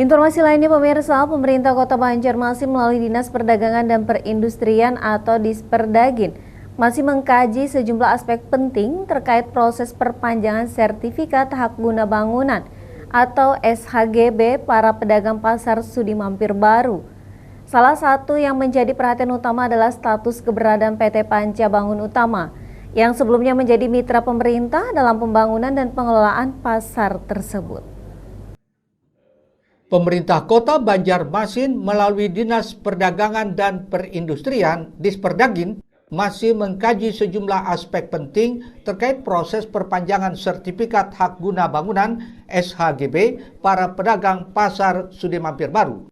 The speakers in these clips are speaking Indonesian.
Informasi lainnya pemirsa, pemerintah Kota Banjarmasin melalui Dinas Perdagangan dan Perindustrian atau Disperdagin masih mengkaji sejumlah aspek penting terkait proses perpanjangan sertifikat hak guna bangunan atau SHGB para pedagang pasar sudi mampir baru. Salah satu yang menjadi perhatian utama adalah status keberadaan PT Panca Bangun Utama yang sebelumnya menjadi mitra pemerintah dalam pembangunan dan pengelolaan pasar tersebut. Pemerintah Kota Banjarmasin melalui Dinas Perdagangan dan Perindustrian Disperdagin masih mengkaji sejumlah aspek penting terkait proses perpanjangan sertifikat hak guna bangunan SHGB para pedagang pasar sudi mampir baru.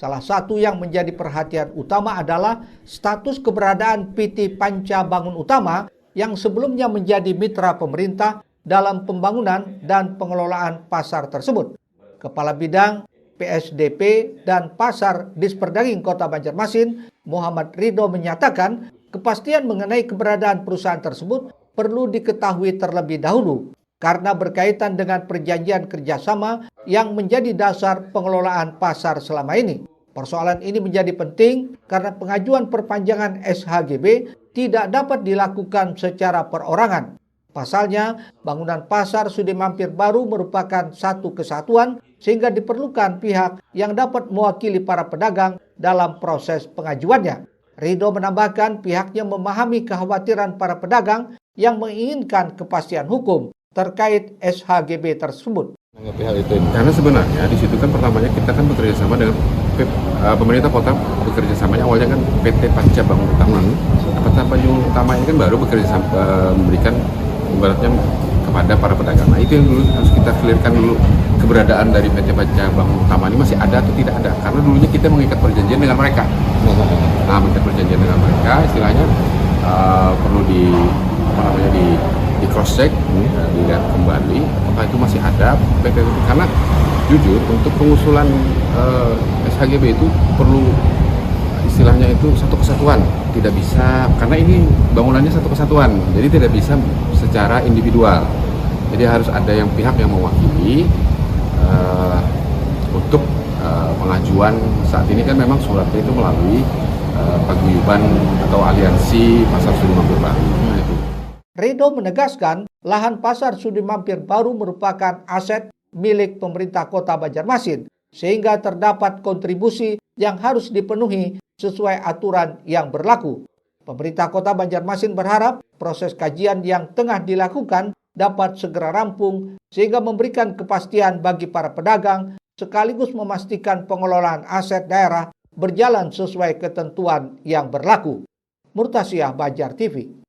Salah satu yang menjadi perhatian utama adalah status keberadaan PT Panca Bangun Utama yang sebelumnya menjadi mitra pemerintah dalam pembangunan dan pengelolaan pasar tersebut. Kepala Bidang PSDP dan Pasar Disperdagin Kota Banjarmasin, Muhammad Ridho menyatakan kepastian mengenai keberadaan perusahaan tersebut perlu diketahui terlebih dahulu karena berkaitan dengan perjanjian kerjasama yang menjadi dasar pengelolaan pasar selama ini. Persoalan ini menjadi penting karena pengajuan perpanjangan SHGB tidak dapat dilakukan secara perorangan. Pasalnya, bangunan pasar sudi mampir baru merupakan satu kesatuan sehingga diperlukan pihak yang dapat mewakili para pedagang dalam proses pengajuannya. Ridho menambahkan pihaknya memahami kekhawatiran para pedagang yang menginginkan kepastian hukum terkait SHGB tersebut. Hal itu karena sebenarnya di situ kan pertamanya kita kan bekerja sama dengan pemerintah kota, bekerja samanya awalnya kan PT Panca Bangun Utama. PT Bangun Utama ini kan baru bekerja sama, memberikan ibaratnya kepada para pedagang. Nah itu yang dulu harus kita clearkan dulu, keberadaan dari PT Panca Bangun Utama ini masih ada atau tidak ada, karena dulunya kita mengikat perjanjian dengan mereka. Nah mengikat perjanjian dengan mereka istilahnya perlu di cross check, dilihat kembali apakah itu masih ada PT itu, karena jujur untuk pengusulan SHGB itu perlu istilahnya itu satu kesatuan, tidak bisa karena ini bangunannya satu kesatuan, jadi tidak bisa secara individual, jadi harus ada yang pihak yang mewakili untuk pengajuan. Saat ini kan memang suratnya itu melalui paguyuban atau aliansi pasar sudi mampir baru. Ridho menegaskan lahan pasar sudi mampir baru merupakan aset milik pemerintah Kota Banjarmasin sehingga terdapat kontribusi yang harus dipenuhi sesuai aturan yang berlaku. Pemerintah Kota Banjarmasin berharap proses kajian yang tengah dilakukan dapat segera rampung sehingga memberikan kepastian bagi para pedagang sekaligus memastikan pengelolaan aset daerah berjalan sesuai ketentuan yang berlaku. Murtasyah, Banjar TV.